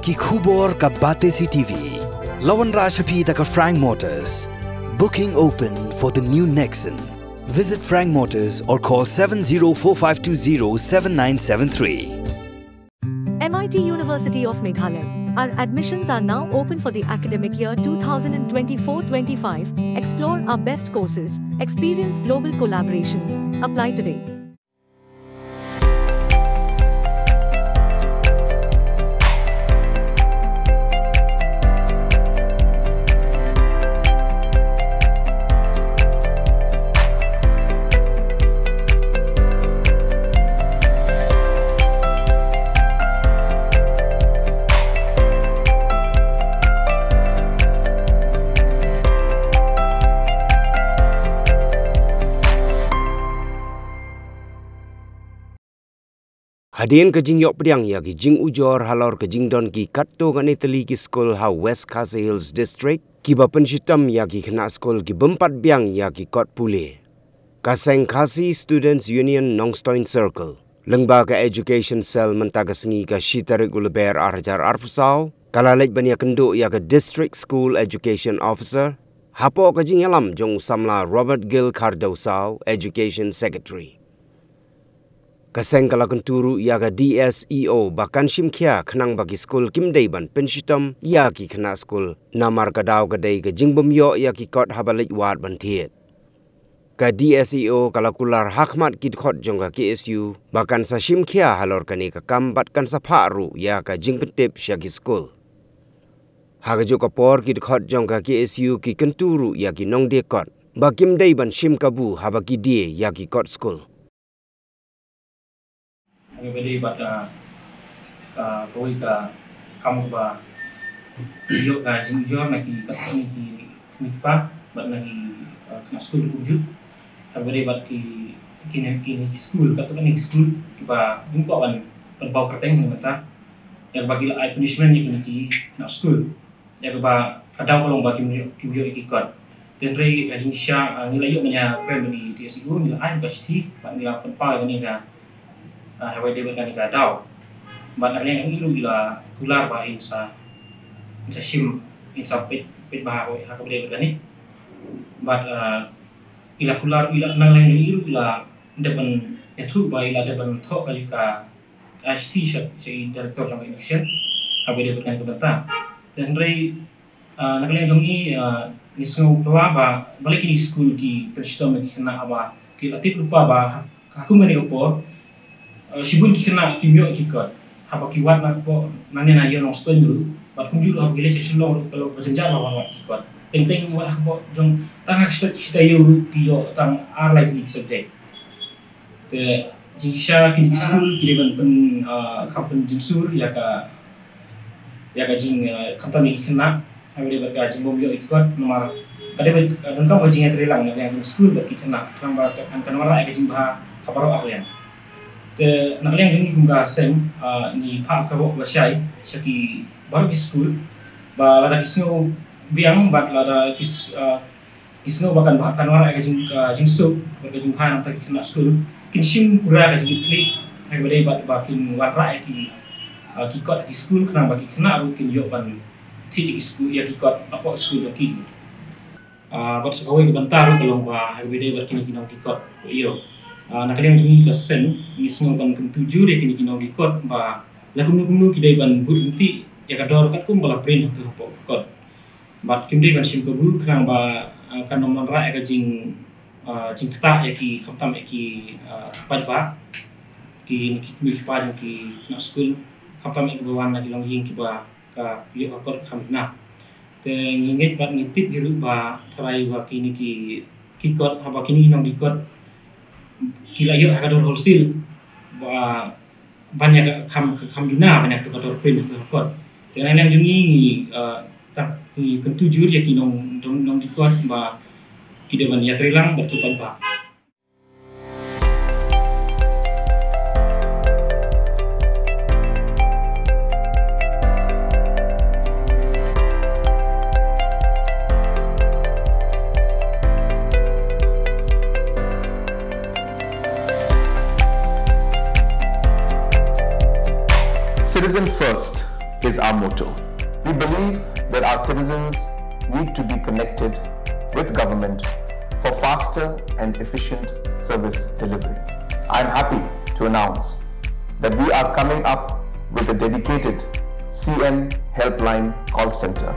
कि खुबोर का बातें सी TV Lawan Rashaphi ka Frank Motors. Booking open for the new Nexon. Visit Frank Motors or call 7045207973. MIT University of Meghalaya. Our admissions are now open for the academic year 2024-25. Explore our best courses. Experience global collaborations. Apply today. Hadian ke jing yok Biang ya ki jing ujor halor ke jing don ki katto kan Italy ki Skul ha West Khasi Hills District ki ba Pynshitom ya ki Khynnah Skul ki bempat Biang ya ki kot pule. Kaseng Khasi Students Union Nongstoin Circle. Lembaga Education Cell mentaga sengi ka Shitarik Uleber Arjar Arfusau. Kalalek bania Kynduh ya ke District School Education Officer. Hapo ke jing yalam jong samla Robert Gil Kardosau Education Secretary. Kaseng kala kenturu ya ga Dseo bahkan simkia kenang bagi skul kimdeiban Pynshitom ya ki Khynnah skul namar kadau kadai ke jingbom yo ya ki kot habalik wat bantiet. Ka Dseo kala kular hakmat ki kot jong ka KSU bahkan sa simkia halor kani ka kambat kan sa pharu ya ka jingpentip sya ki skul. Haga jo ka por ki kot jong ka KSU ki kenturu ya ki nong de kot ba kimdeiban sim kabu habaki die ya ki kot skul. Everybody but koi ka kamu ba yo ka jujur naki katni ki mikpa but naki Khynnah Skul kuju everybody but ki school katto ni school ki ba jumko ban penbau kerteng ni mata yang bagi ai punishment ni ki Khynnah Skul ya ba kadau kolong bagi ki yo ikot dan rei ajin Shah nilai yo menya keren di Dseo nilai ai pasti bat nilai penpa ni ka Hawai dia berkani kadau, but ada yang ilu ila kular bah insa sim insa pet bah hak dia berkani, but ila kular ila nang lain ilu ila depan itu bah ila depan thok kajuka HT si director jang education hawai dia berkani kebentar, dan rei nak lain jongi nisngu keluar bah balik ini school ki Pynshitom ki Khynnah abah ki latih lupa bah aku meni opor Sibun Khynnah kimyo ikot, apa kiwat nak po nanya na yo nongstoin dulu, bat kumju lu habile cecelong kalau berjenjang lawan wat ikot, teng wala po jong tangak kita yo kiyo tang arlai di subjek. Te jingsha kini school kini ban kampung jinsur ya ka jing kampung Khynnah, habile berka jing bom yo ikot nomor kada dan kau bajing terilang yang school bagi Khynnah, tang ba kan nomor ai jing bah kaparo aklian. Te nak liang jengi kumga seng ni pak kawok basyai saki baru ki school ba lada kisno biang bat lada kisno bahkan wara ka jing sup ka jing han ta Khynnah school kin sim pura ka jing klik hai badai bat bakin wara ki kot ki school kenang bagi Khynnah ru kin yo pan ti ki school ya ki kot apa school yo ki bat sekawai ke bentar kalau ba hai badai bat kin kinong ki kot yo nak liang jungi kesen ni semua ban ketujuh dia kini kinau dikot ba lagu gunu kidai ban berhenti ya kador kat kum bala print tu kot bat kimdei ban sim kebu kerang ba kan nomor ra ka jing keta ya ki khamtam ya ki padba ki pa ki Khynnah Skul khamtam ya bawan lagi long ying ki ba ka yo kot khamna te ngingit bat ngitip hiru ba trai ba kini ki kot apa kini kinau dikot kila yo akador wholesale banyak kamduna banyak tu kador print tu kot dan yang jungi tak ketujuh ya kinong dong dikot ba kideban ya trilang bertupan ba. Citizen first, is our motto. We believe that our citizens need to be connected with government for faster and efficient service delivery. I am happy to announce that we are coming up with a dedicated CM helpline call center